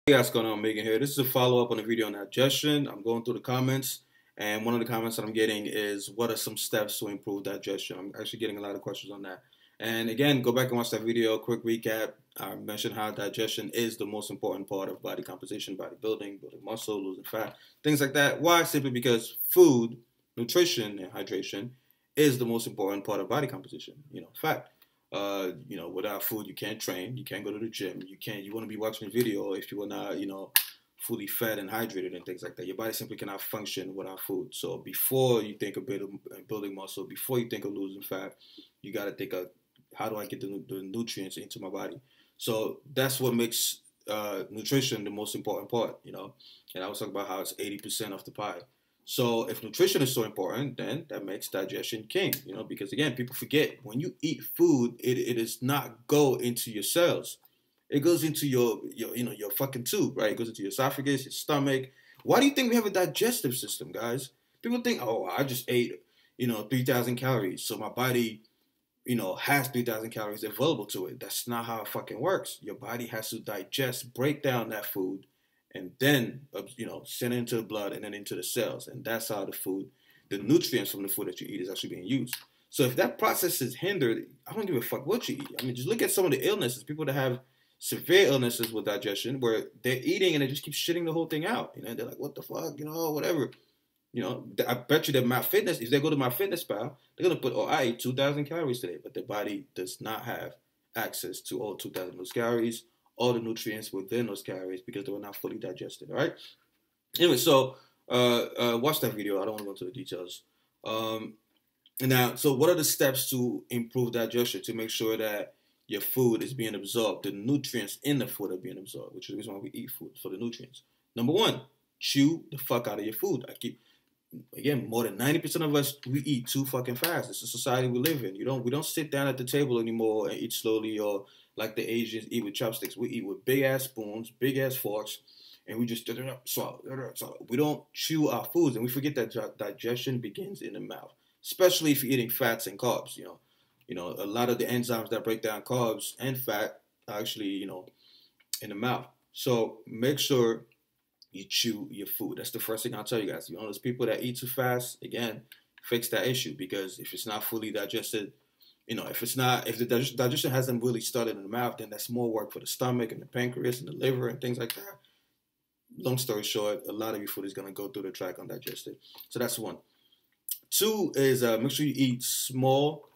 Hey guys, what's going on? MIGAN here. This is a follow-up on the video on digestion. I'm going through the comments, and one of the comments that I'm getting is, what are some steps to improve digestion? I'm actually getting a lot of questions on that. And again, go back and watch that video. Quick recap. I mentioned how digestion is the most important part of body composition, bodybuilding, building muscle, losing fat, things like that. Why? Simply because food, nutrition, and hydration is the most important part of body composition. Fat. Without food, you can't train, you can't go to the gym, you want to be watching a video if you are not, fully fed and hydrated and things like that. Your body simply cannot function without food. So before you think of building muscle, before you think of losing fat, you got to think of, how do I get the nutrients into my body? So that's what makes nutrition the most important part, and I was talking about how it's 80% of the pie. So if nutrition is so important, then that makes digestion king, because again, people forget when you eat food, it does not go into your cells. It goes into your fucking tube, right? It goes into your esophagus, your stomach. Why do you think we have a digestive system, guys? People think, oh, I just ate, 3,000 calories. So my body, has 3,000 calories available to it. That's not how it fucking works. Your body has to digest, break down that food, and then, send it into the blood and then into the cells. And that's how the nutrients from the food that you eat is actually being used. So if that process is hindered, I don't give a fuck what you eat. I mean, just look at some of the illnesses. People that have severe illnesses with digestion where they're eating and they just keep shitting the whole thing out. They're like, what the fuck, whatever. I bet you that if they go to MyFitnessPal, they're going to put, oh, I ate 2,000 calories today. But their body does not have access to all 2,000 of those calories, all the nutrients within those calories, because they were not fully digested, all right? Anyway, so watch that video. I don't want to go into the details. Now, so what are the steps to improve digestion, to make sure that your food is being absorbed, the nutrients in the food are being absorbed, which is the reason why we eat food, for the nutrients. Number one, chew the fuck out of your food. Again, more than 90% of us, we eat too fucking fast. It's a society we live in. We don't sit down at the table anymore and eat slowly, or like the Asians eat with chopsticks. We eat with big ass spoons, big ass forks, and we just swallow. We don't chew our foods, and we forget that digestion begins in the mouth, especially if you're eating fats and carbs. A lot of the enzymes that break down carbs and fat are actually, in the mouth. So make sure you chew your food. That's the first thing I'll tell you guys. Those people that eat too fast, again, fix that issue, because if it's not fully digested, if the digestion hasn't really started in the mouth, then that's more work for the stomach and the pancreas and the liver and things like that. Long story short, a lot of your food is going to go through the tract undigested. So that's one. Two is make sure you eat small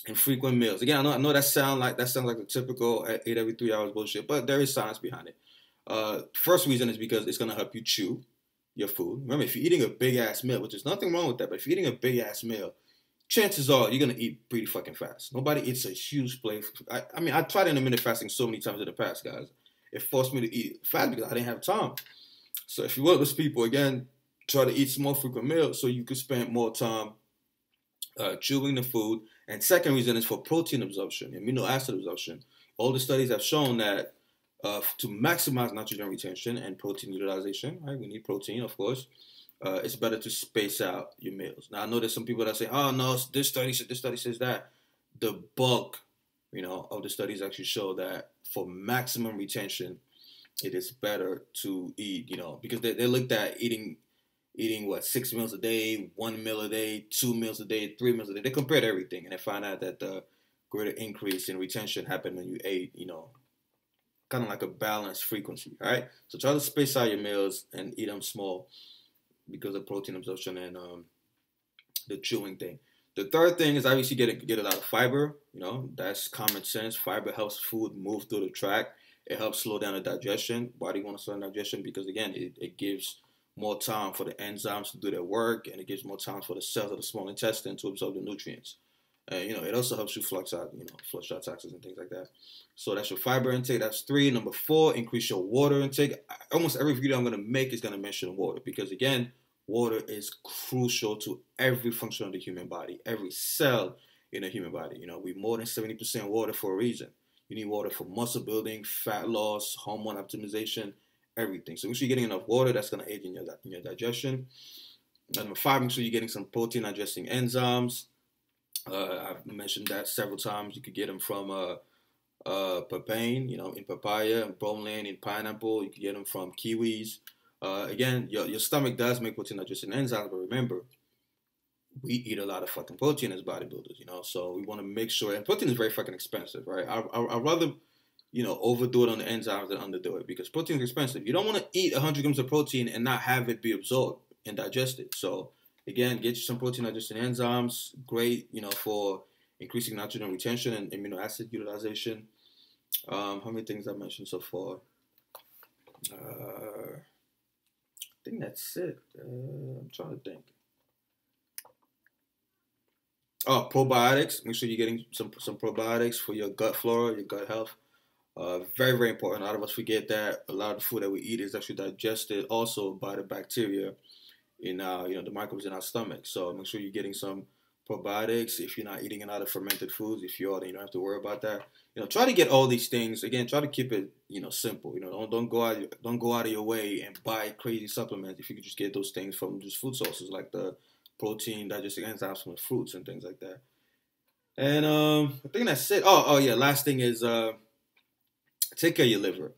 and frequent meals. Again, I know that sounds like the typical eat every 3 hours bullshit, but there is science behind it. First reason is because it's going to help you chew your food. Remember, if you're eating a big ass meal, which there's nothing wrong with that, but if you're eating a big ass meal, chances are you're going to eat pretty fucking fast. Nobody eats a huge plate. I mean, I tried intermittent fasting so many times in the past, guys. It forced me to eat fast because I didn't have time. So if you're one of those people, again, try to eat small frequent meals so you could spend more time chewing the food. And second reason is for protein absorption, amino acid absorption. All the studies have shown that to maximize nitrogen retention and protein utilization, right? We need protein, of course. It's better to space out your meals. Now, I know there's some people that say, oh, no, this study says that. The bulk, of the studies actually show that for maximum retention, it is better to eat, because they looked at eating what, 6 meals a day, 1 meal a day, 2 meals a day, 3 meals a day. They compared everything, and they found out that the greater increase in retention happened when you ate, kind of like a balanced frequency, all right? So try to space out your meals and eat them small because of protein absorption and the chewing thing. The third thing is obviously get a lot of fiber. That's common sense. Fiber helps food move through the tract. It helps slow down the digestion. Why do you want to slow down digestion? Because again, it gives more time for the enzymes to do their work, and it gives more time for the cells of the small intestine to absorb the nutrients. It also helps you flush out toxins and things like that. So that's your fiber intake. That's 3. Number 4, increase your water intake. Almost every video I'm going to make is going to mention water, because again, water is crucial to every function of the human body, every cell in the human body. We're more than 70% water for a reason. You need water for muscle building, fat loss, hormone optimization, everything. So make sure you're getting enough water. That's going to aid in your digestion. Number 5, make sure you're getting some protein digesting enzymes. I've mentioned that several times. You could get them from papain, in papaya, and bromelain in pineapple. You can get them from kiwis. Again, your stomach does make protein digestion enzymes, but remember, we eat a lot of fucking protein as bodybuilders, so we want to make sure, and protein is very fucking expensive, right? I'd rather, overdo it on the enzymes than underdo it, because protein is expensive. You don't want to eat 100 grams of protein and not have it be absorbed and digested. So again, get you some protein digestion enzymes, great, for increasing nitrogen retention and amino acid utilization. How many things I mentioned so far? I think that's it. I'm trying to think. Oh, probiotics. Make sure you're getting some probiotics for your gut flora, your gut health. Very, very important. A lot of us forget that a lot of the food that we eat is actually digested also by the bacteria in the microbes in our stomach. So make sure you're getting some probiotics. If you're not eating a lot of fermented foods, if you are, then you don't have to worry about that. Try to get all these things. Again, try to keep it simple. Don't go out of your way and buy crazy supplements if you could just get those things from just food sources like the protein, digestive enzymes from the fruits and things like that. And I think that's it. Oh yeah. Last thing is take care of your liver.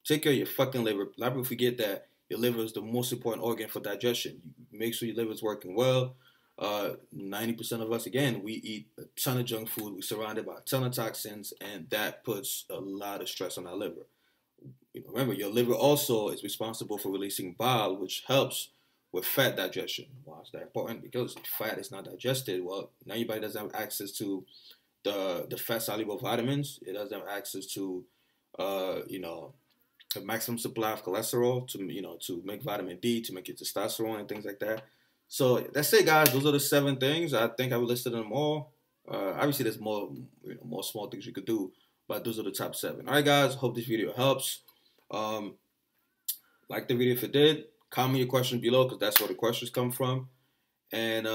Take care of your fucking liver. A lot of people forget that your liver is the most important organ for digestion. You make sure your liver is working well. 90% of us, again, we eat a ton of junk food. We're surrounded by a ton of toxins, and that puts a lot of stress on our liver. Remember, your liver also is responsible for releasing bile, which helps with fat digestion. Why is that important? Because if fat is not digested, well, now your body doesn't have access to the fat-soluble vitamins. It doesn't have access to, a maximum supply of cholesterol to make vitamin D, to make your testosterone and things like that. So that's it, guys. Those are the 7 things. I think I listed them all. Obviously, there's more small things you could do, but those are the top 7. All right, guys. Hope this video helps. Like the video if it did. Comment your question below, because that's where the questions come from. And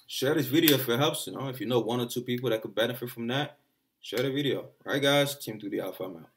share this video if it helps. If you know 1 or 2 people that could benefit from that, share the video. All right, guys. Team 3D Alpha, I'm out.